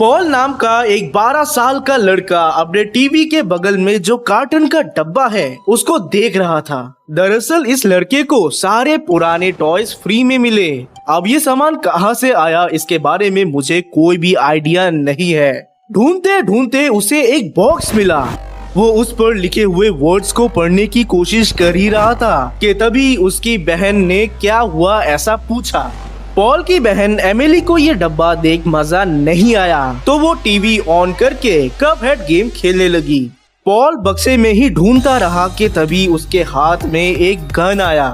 Paul नाम का एक 12 साल का लड़का अपने टीवी के बगल में जो कार्टून का डब्बा है उसको देख रहा था। दरअसल इस लड़के को सारे पुराने टॉयज फ्री में मिले। अब ये सामान कहाँ से आया इसके बारे में मुझे कोई भी आइडिया नहीं है। ढूंढते ढूंढते उसे एक बॉक्स मिला। वो उस पर लिखे हुए वर्ड्स को पढ़ने की कोशिश कर ही रहा था कि तभी उसकी बहन ने क्या हुआ ऐसा पूछा। पॉल की बहन एमिली को ये डब्बा देख मजा नहीं आया तो वो टीवी ऑन करके कपहेड गेम खेलने लगी। पॉल बक्से में ही ढूंढता रहा कि तभी उसके हाथ में एक गन आया।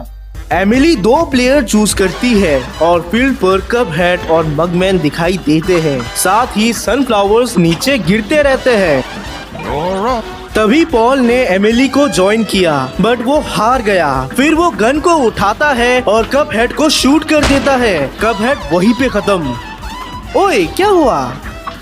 एमिली 2 प्लेयर चूज करती है और फील्ड पर कपहेड और मगमैन दिखाई देते हैं, साथ ही सनफ्लावर्स नीचे गिरते रहते हैं। तभी पॉल ने एमिली को ज्वाइन किया बट वो हार गया। फिर वो गन को उठाता है और कपहेड को शूट कर देता है। कपहेड वहीं पे खत्म। ओए क्या हुआ?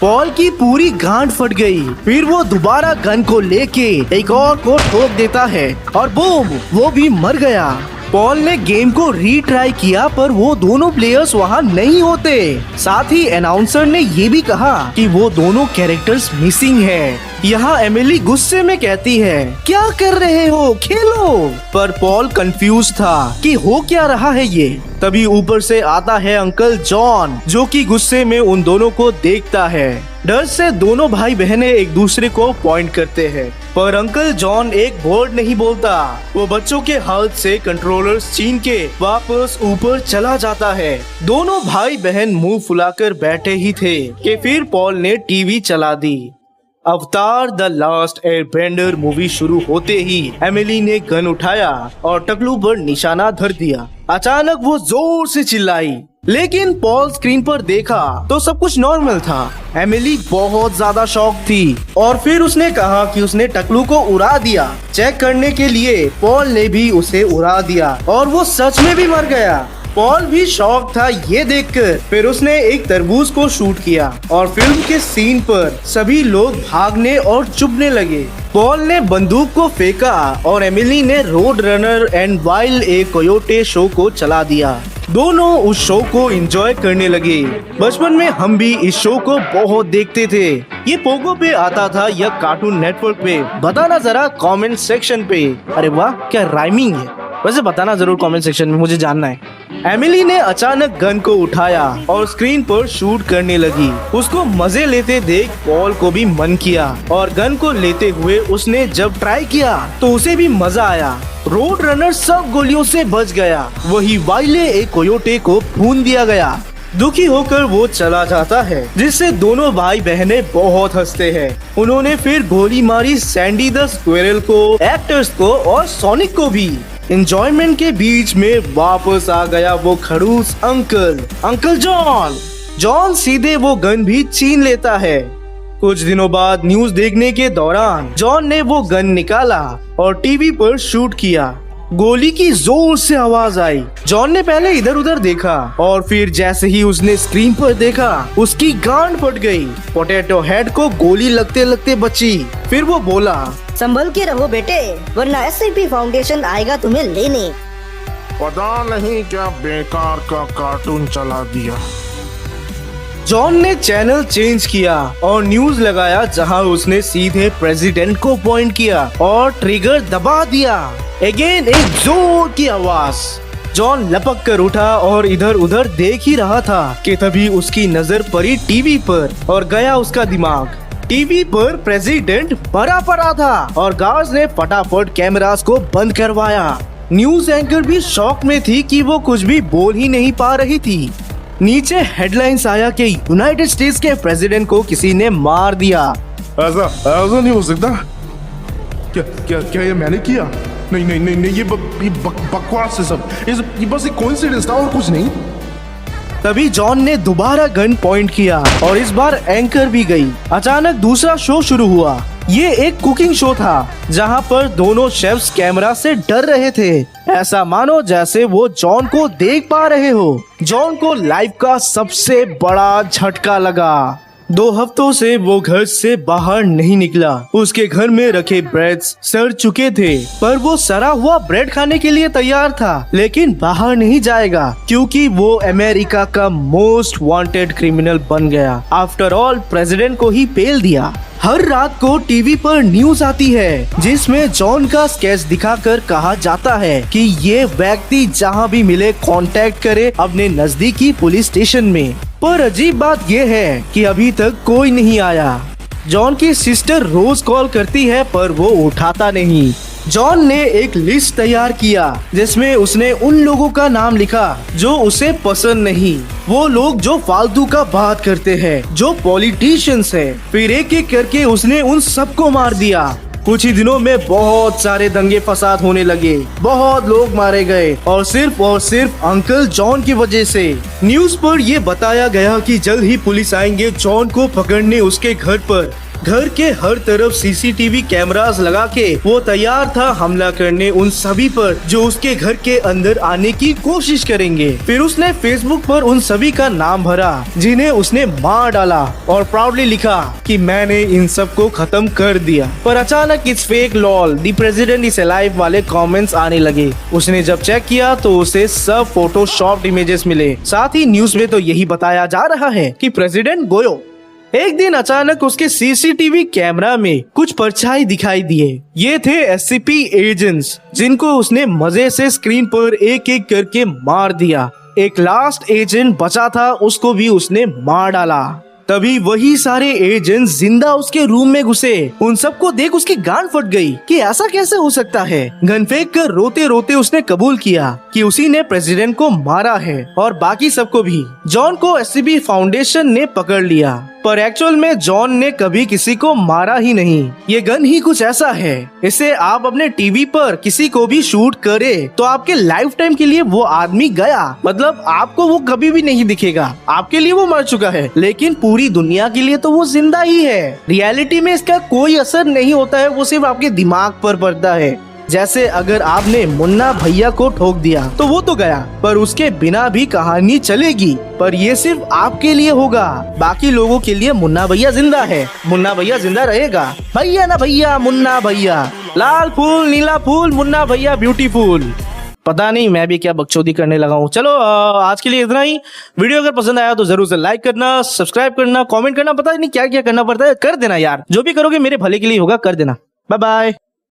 पॉल की पूरी गांड फट गई। फिर वो दोबारा गन को लेके एक और को ठोक देता है और बूम, वो भी मर गया। पॉल ने गेम को रीट्राई किया पर वो दोनों प्लेयर्स वहाँ नहीं होते। साथ ही अनाउंसर ने ये भी कहा कि वो दोनों कैरेक्टर्स मिसिंग हैं। यहाँ एमिली गुस्से में कहती है, क्या कर रहे हो, खेलो। पर पॉल कंफ्यूज था कि हो क्या रहा है ये। तभी ऊपर से आता है अंकल जॉन जो कि गुस्से में उन दोनों को देखता है। डर से दोनों भाई बहनें एक दूसरे को पॉइंट करते हैं पर अंकल जॉन एक वर्ड नहीं बोलता। वो बच्चों के हाथ से कंट्रोलर्स छीन के वापस ऊपर चला जाता है। दोनों भाई बहन मुंह फुलाकर बैठे ही थे कि फिर पॉल ने टीवी चला दी। अवतार द लास्ट एयरबेंडर मूवी शुरू होते ही एमिली ने गन उठाया और टकलू पर निशाना धर दिया। अचानक वो जोर से चिल्लाई लेकिन पॉल स्क्रीन पर देखा तो सब कुछ नॉर्मल था। एमिली बहुत ज्यादा शॉक थी और फिर उसने कहा कि उसने टकलू को उड़ा दिया। चेक करने के लिए पॉल ने भी उसे उड़ा दिया और वो सच में भी मर गया। पॉल भी शॉक था ये देखकर। फिर उसने एक तरबूज को शूट किया और फिल्म के सीन पर सभी लोग भागने और चुभने लगे। पॉल ने बंदूक को फेंका और एमिली ने road runner and Wile E Coyote show को चला दिया। दोनों उस शो को एंजॉय करने लगे। बचपन में हम भी इस शो को बहुत देखते थे। ये पोगो पे आता था या कार्टून नेटवर्क पे? बताना जरा कमेंट सेक्शन पे। अरे वाह क्या राइमिंग है। वैसे बताना जरूर कमेंट सेक्शन में, मुझे जानना है। एमिली ने अचानक गन को उठाया और स्क्रीन पर शूट करने लगी। उसको मजे लेते देख पॉल को भी मन किया और गन को लेते हुए उसने जब ट्राई किया तो उसे भी मजा आया। रोड रनर सब गोलियों से बच गया। वही वाइले एक कोयोटे को भून दिया गया। दुखी होकर वो चला जाता है जिससे दोनों भाई बहनें बहुत हंसते हैं। उन्होंने फिर गोली मारी सैंडी द स्क्विरल को, एक्टर्स को और सोनिक को भी। एंजॉयमेंट के बीच में वापस आ गया वो खड़ूस अंकल जॉन सीधे वो गन भी छीन लेता है। कुछ दिनों बाद न्यूज देखने के दौरान जॉन ने वो गन निकाला और टीवी पर शूट किया। गोली की जोर से आवाज आई। जॉन ने पहले इधर उधर देखा और फिर जैसे ही उसने स्क्रीन पर देखा उसकी गांड फट गई। पोटैटो हेड को गोली लगते लगते बची। फिर वो बोला, संभल के रहो बेटे वरना एससीपी फाउंडेशन आएगा तुम्हें लेने। पता नहीं क्या बेकार का कार्टून चला दिया। जॉन ने चैनल चेंज किया और न्यूज लगाया जहां उसने सीधे प्रेसिडेंट को पॉइंट किया और ट्रिगर दबा दिया। अगेन एक जोर की आवाज। जॉन लपक कर उठा और इधर उधर देख ही रहा था कि तभी उसकी नजर पड़ी टीवी पर और गया उसका दिमाग। टीवी पर प्रेसिडेंट मरा पड़ा था और गार्ड्स ने फटाफट कैमरास को बंद करवाया। न्यूज एंकर भी शॉक में थी कि वो कुछ भी बोल ही नहीं पा रही थी। नीचे हेडलाइंस आया कि यूनाइटेड स्टेट्स के प्रेसिडेंट को किसी ने मार दिया। ऐसा नहीं हो सकता। क्या ये मैंने किया? नहीं, ये बकवास है सब। ये बस एक कोइंसिडेंस था और कुछ नहीं। तभी जॉन ने दोबारा गन पॉइंट किया और इस बार एंकर भी गई। अचानक दूसरा शो शुरू हुआ। ये एक कुकिंग शो था जहां पर दोनों शेफ्स कैमरा से डर रहे थे। ऐसा मानो जैसे वो जॉन को देख पा रहे हो। जॉन को लाइफ का सबसे बड़ा झटका लगा। 2 हफ्तों से वो घर से बाहर नहीं निकला। उसके घर में रखे ब्रेड्स सड़ चुके थे, पर वो सड़ा हुआ ब्रेड खाने के लिए तैयार था, लेकिन बाहर नहीं जाएगा क्योंकि वो अमेरिका का मोस्ट वांटेड क्रिमिनल बन गया। आफ्टर ऑल प्रेसिडेंट को ही पेल दिया। हर रात को टीवी पर न्यूज आती है जिसमें जॉन का स्केच दिखाकर कहा जाता है कि ये व्यक्ति जहां भी मिले कांटेक्ट करे अपने नजदीकी पुलिस स्टेशन में। पर अजीब बात ये है कि अभी तक कोई नहीं आया। जॉन की सिस्टर रोज कॉल करती है पर वो उठाता नहीं। जॉन ने एक लिस्ट तैयार किया जिसमें उसने उन लोगों का नाम लिखा जो उसे पसंद नहीं, वो लोग जो फालतू का बात करते हैं, जो पॉलिटिशियंस हैं। फिर एक एक करके उसने उन सबको मार दिया। कुछ ही दिनों में बहुत सारे दंगे फसाद होने लगे, बहुत लोग मारे गए और सिर्फ अंकल जॉन की वजह से। न्यूज पर ये बताया गया कि जल्द ही पुलिस आएंगे जॉन को पकड़ने उसके घर पर। घर के हर तरफ सीसीटीवी कैमरास लगा के वो तैयार था हमला करने उन सभी पर जो उसके घर के अंदर आने की कोशिश करेंगे। फिर उसने फेसबुक पर उन सभी का नाम भरा जिन्हें उसने मार डाला और प्राउडली लिखा कि मैंने इन सब को खत्म कर दिया। पर अचानक it's fake lol the president is alive वाले कमेंट्स आने लगे। उसने जब चेक किया तो उसे सब फोटोशॉप्ड इमेजेस मिले। साथ ही न्यूज में तो यही बताया जा रहा है कि प्रेसिडेंट गोयो। एक दिन अचानक उसके सीसीटीवी कैमरा में कुछ परछाई दिखाई दिए। ये थे एससीपी एजेंट्स जिनको उसने मजे से स्क्रीन पर एक एक करके मार दिया। एक लास्ट एजेंट बचा था, उसको भी उसने मार डाला। तभी वही सारे एजेंट जिंदा उसके रूम में घुसे। उन सबको देख उसकी गांड फट गई कि ऐसा कैसे हो सकता है। गन फेंक कर रोते रोते उसने कबूल किया कि उसी ने प्रेसिडेंट को मारा है और बाकी सबको भी। जॉन को एससीबी फाउंडेशन ने पकड़ लिया, पर एक्चुअल में जॉन ने कभी किसी को मारा ही नहीं। ये गन ही कुछ ऐसा है, इसे आप अपने टीवी पर किसी को भी शूट करे तो आपके लाइफ टाइम के लिए वो आदमी गया, मतलब आपको वो कभी भी नहीं दिखेगा। आपके लिए वो मर चुका है, लेकिन पूरी दुनिया के लिए तो वो जिंदा ही है। रियलिटी में इसका कोई असर नहीं होता है, वो सिर्फ आपके दिमाग पर पड़ता है। जैसे अगर आपने मुन्ना भैया को ठोक दिया तो वो तो गया, पर उसके बिना भी कहानी चलेगी। पर ये सिर्फ आपके लिए होगा, बाकी लोगों के लिए मुन्ना भैया जिंदा है, मुन्ना भैया जिंदा रहेगा। भैया ना भैया मुन्ना भैया, लाल फूल नीला फूल मुन्ना भैया ब्यूटीफुल। पता नहीं मैं भी क्या बकचोदी करने लगा हूँ। चलो आज के लिए इतना ही। वीडियो अगर पसंद आया तो जरूर से लाइक करना, सब्सक्राइब करना, कमेंट करना, पता नहीं क्या क्या करना पड़ता है, कर देना यार। जो भी करोगे मेरे भले के लिए होगा, कर देना। Bye bye.